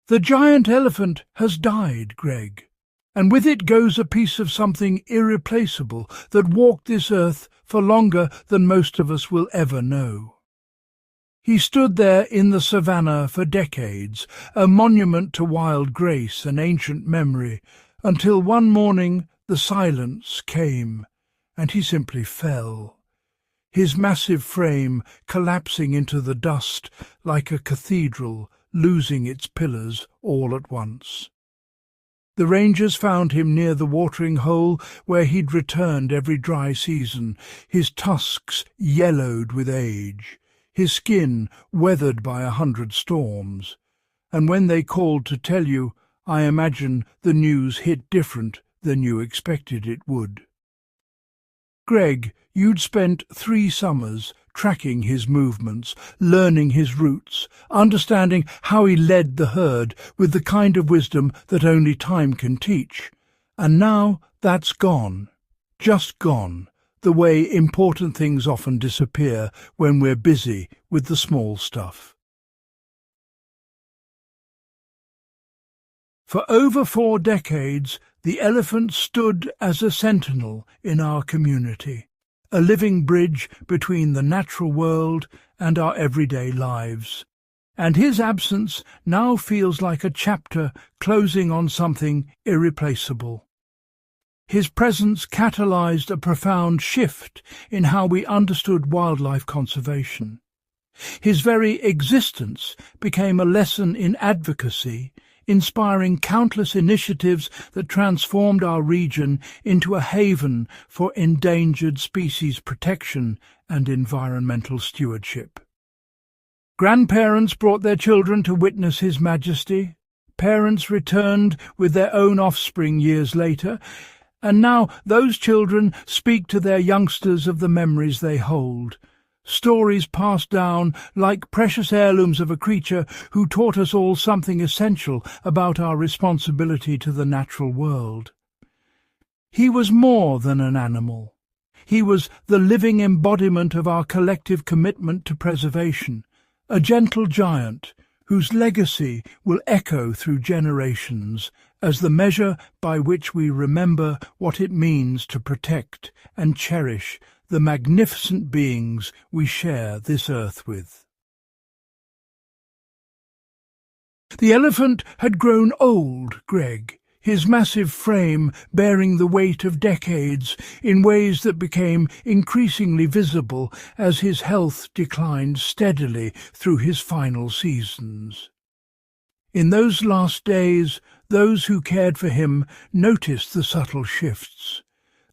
The giant elephant has died, Greg, and with it goes a piece of something irreplaceable that walked this earth for longer than most of us will ever know. He stood there in the savannah for decades, a monument to wild grace and ancient memory, until one morning the silence came, and he simply fell, his massive frame collapsing into the dust like a cathedral, losing its pillars all at once. The rangers found him near the watering hole where he'd returned every dry season, his tusks yellowed with age, his skin weathered by 100 storms. And when they called to tell you, I imagine the news hit different than you expected it would. Greg, you'd spent 3 summers tracking his movements, learning his routes, understanding how he led the herd with the kind of wisdom that only time can teach. And now that's gone, just gone, the way important things often disappear when we're busy with the small stuff. For over 4 decades, the elephant stood as a sentinel in our community, a living bridge between the natural world and our everyday lives. And his absence now feels like a chapter closing on something irreplaceable. His presence catalyzed a profound shift in how we understood wildlife conservation. His very existence became a lesson in advocacy, inspiring countless initiatives that transformed our region into a haven for endangered species protection and environmental stewardship. Grandparents brought their children to witness His Majesty. Parents returned with their own offspring years later, and now those children speak to their youngsters of the memories they hold. Stories passed down like precious heirlooms of a creature who taught us all something essential about our responsibility to the natural world. He was more than an animal. He was the living embodiment of our collective commitment to preservation, a gentle giant whose legacy will echo through generations as the measure by which we remember what it means to protect and cherish the magnificent beings we share this earth with. The elephant had grown old, Greg, his massive frame bearing the weight of decades in ways that became increasingly visible as his health declined steadily through his final seasons. In those last days, those who cared for him noticed the subtle shifts,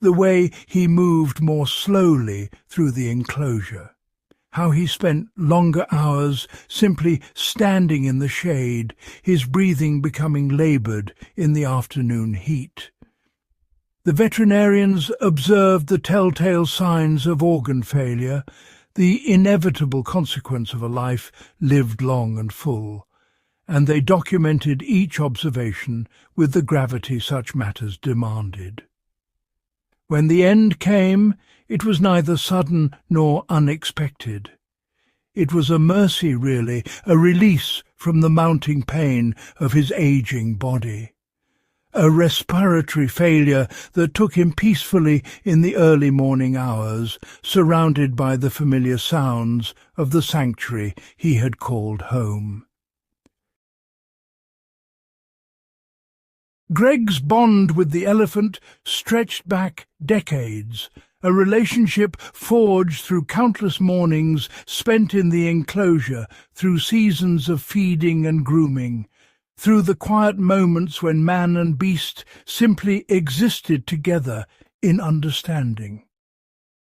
the way he moved more slowly through the enclosure, how he spent longer hours simply standing in the shade, his breathing becoming laboured in the afternoon heat. The veterinarians observed the telltale signs of organ failure, the inevitable consequence of a life lived long and full, and they documented each observation with the gravity such matters demanded. When the end came, it was neither sudden nor unexpected. It was a mercy, really, a release from the mounting pain of his aging body. A respiratory failure that took him peacefully in the early morning hours, surrounded by the familiar sounds of the sanctuary he had called home. Greg's bond with the elephant stretched back decades, a relationship forged through countless mornings spent in the enclosure, through seasons of feeding and grooming, through the quiet moments when man and beast simply existed together in understanding.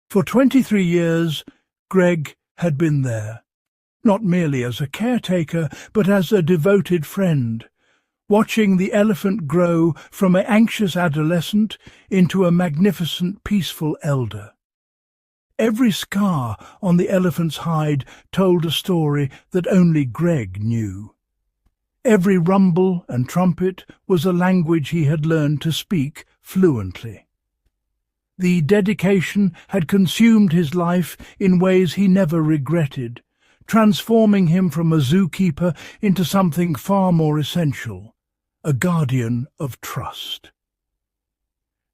For 23 years, Greg had been there, not merely as a caretaker, but as a devoted friend, watching the elephant grow from an anxious adolescent into a magnificent, peaceful elder. Every scar on the elephant's hide told a story that only Greg knew. Every rumble and trumpet was a language he had learned to speak fluently. The dedication had consumed his life in ways he never regretted, transforming him from a zookeeper into something far more essential, a guardian of trust.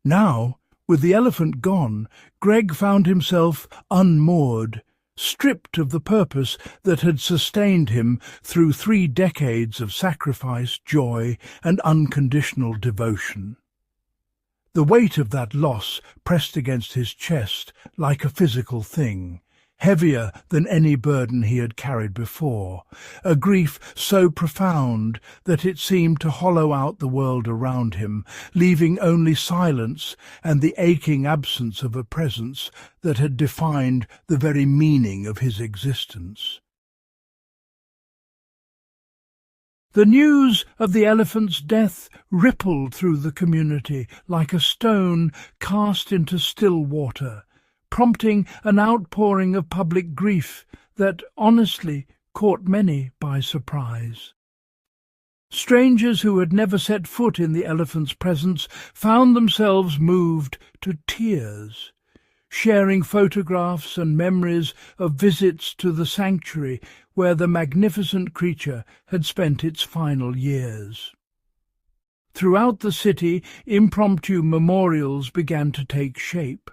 Now, with the elephant gone, Greg found himself unmoored, stripped of the purpose that had sustained him through 3 decades of sacrifice, joy, and unconditional devotion. The weight of that loss pressed against his chest like a physical thing, heavier than any burden he had carried before, a grief so profound that it seemed to hollow out the world around him, leaving only silence and the aching absence of a presence that had defined the very meaning of his existence. The news of the elephant's death rippled through the community like a stone cast into still water, prompting an outpouring of public grief that honestly caught many by surprise. Strangers who had never set foot in the elephant's presence found themselves moved to tears, sharing photographs and memories of visits to the sanctuary where the magnificent creature had spent its final years. Throughout the city, impromptu memorials began to take shape.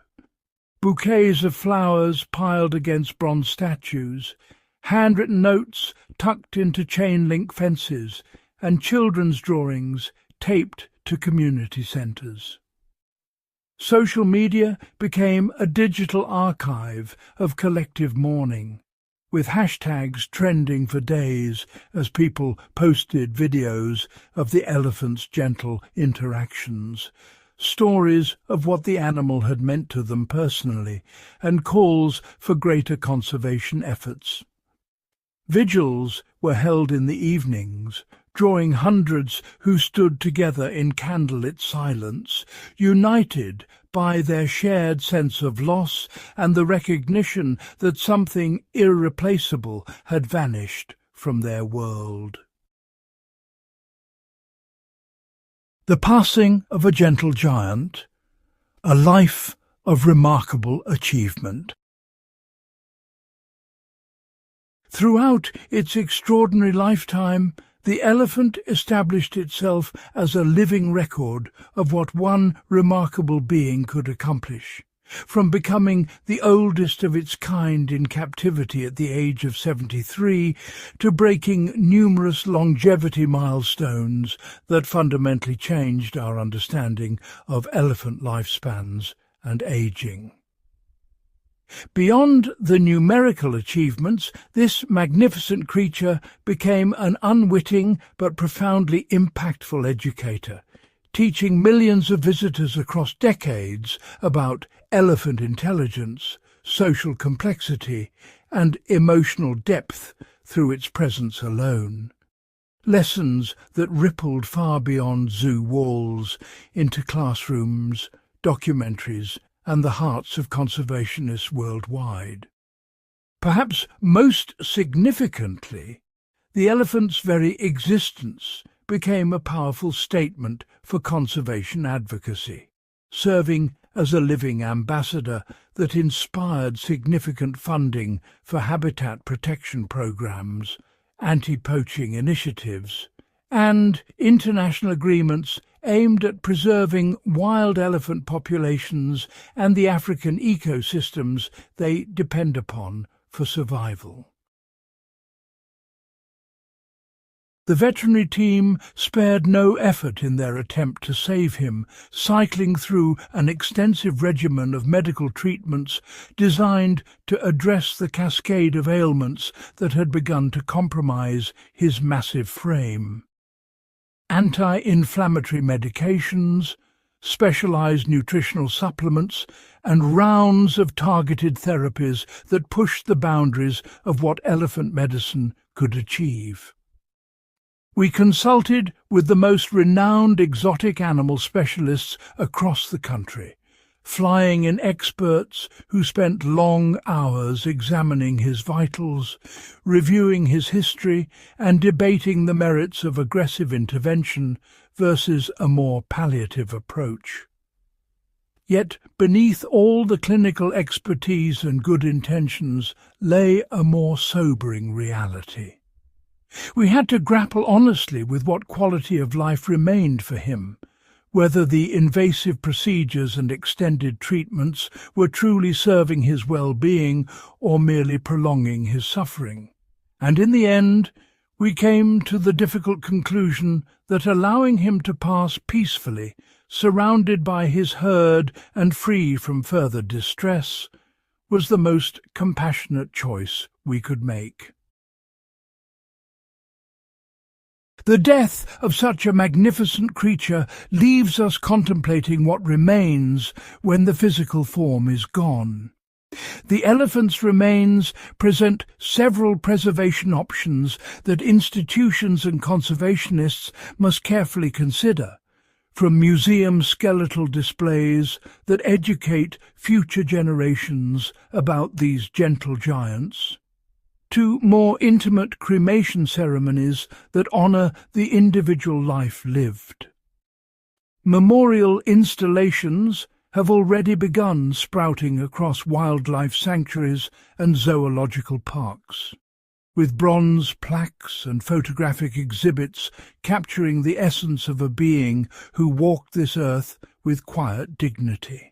Bouquets of flowers piled against bronze statues, handwritten notes tucked into chain-link fences, and children's drawings taped to community centres. Social media became a digital archive of collective mourning, with hashtags trending for days as people posted videos of the elephant's gentle interactions, stories of what the animal had meant to them personally, and calls for greater conservation efforts. Vigils were held in the evenings, drawing hundreds who stood together in candlelit silence, united by their shared sense of loss and the recognition that something irreplaceable had vanished from their world. The passing of a gentle giant, a life of remarkable achievement. Throughout its extraordinary lifetime, the elephant established itself as a living record of what one remarkable being could accomplish, from becoming the oldest of its kind in captivity at the age of 73 to breaking numerous longevity milestones that fundamentally changed our understanding of elephant lifespans and aging. Beyond the numerical achievements, this magnificent creature became an unwitting but profoundly impactful educator, teaching millions of visitors across decades about elephant intelligence, social complexity, and emotional depth through its presence alone. Lessons that rippled far beyond zoo walls into classrooms, documentaries, and the hearts of conservationists worldwide. Perhaps most significantly, the elephant's very existence became a powerful statement for conservation advocacy, serving as a living ambassador that inspired significant funding for habitat protection programs, anti-poaching initiatives, and international agreements aimed at preserving wild elephant populations and the African ecosystems they depend upon for survival. The veterinary team spared no effort in their attempt to save him, cycling through an extensive regimen of medical treatments designed to address the cascade of ailments that had begun to compromise his massive frame. Anti-inflammatory medications, specialized nutritional supplements, and rounds of targeted therapies that pushed the boundaries of what elephant medicine could achieve. We consulted with the most renowned exotic animal specialists across the country, flying in experts who spent long hours examining his vitals, reviewing his history, and debating the merits of aggressive intervention versus a more palliative approach. Yet beneath all the clinical expertise and good intentions lay a more sobering reality. We had to grapple honestly with what quality of life remained for him, whether the invasive procedures and extended treatments were truly serving his well-being or merely prolonging his suffering. And in the end, we came to the difficult conclusion that allowing him to pass peacefully, surrounded by his herd and free from further distress, was the most compassionate choice we could make. The death of such a magnificent creature leaves us contemplating what remains when the physical form is gone. The elephant's remains present several preservation options that institutions and conservationists must carefully consider, from museum skeletal displays that educate future generations about these gentle giants, to more intimate cremation ceremonies that honour the individual life lived. Memorial installations have already begun sprouting across wildlife sanctuaries and zoological parks, with bronze plaques and photographic exhibits capturing the essence of a being who walked this earth with quiet dignity.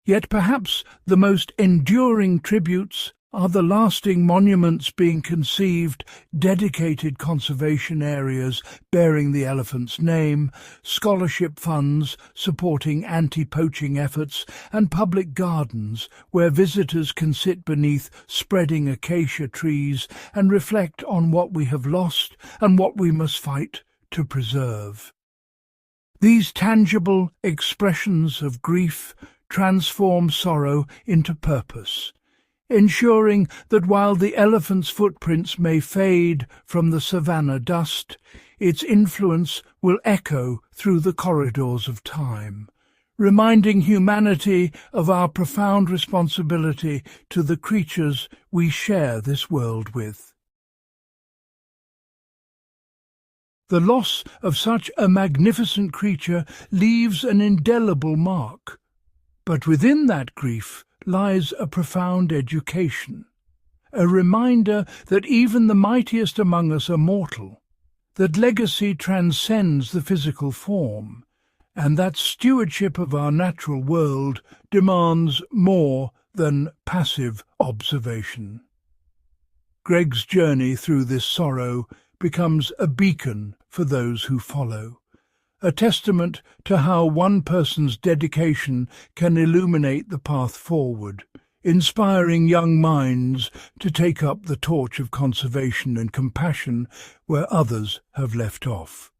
Yet perhaps the most enduring tributes are the lasting monuments being conceived, dedicated conservation areas bearing the elephant's name, scholarship funds supporting anti-poaching efforts, and public gardens where visitors can sit beneath spreading acacia trees and reflect on what we have lost and what we must fight to preserve. These tangible expressions of grief transform sorrow into purpose, ensuring that while the elephant's footprints may fade from the savanna dust, its influence will echo through the corridors of time, reminding humanity of our profound responsibility to the creatures we share this world with. The loss of such a magnificent creature leaves an indelible mark, but within that grief lies a profound education, a reminder that even the mightiest among us are mortal, that legacy transcends the physical form, and that stewardship of our natural world demands more than passive observation. Greg's journey through this sorrow becomes a beacon for those who follow, a testament to how one person's dedication can illuminate the path forward, inspiring young minds to take up the torch of conservation and compassion where others have left off.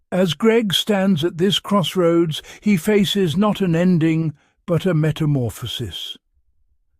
As Greg stands at this crossroads, he faces not an ending, but a metamorphosis.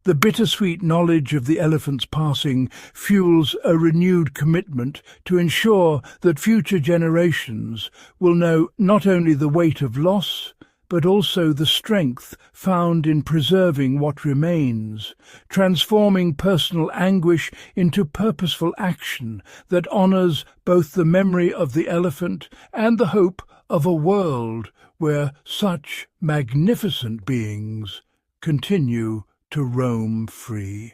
The bittersweet knowledge of the elephant's passing fuels a renewed commitment to ensure that future generations will know not only the weight of loss, but also the strength found in preserving what remains, transforming personal anguish into purposeful action that honours both the memory of the elephant and the hope of a world where such magnificent beings continue to roam free.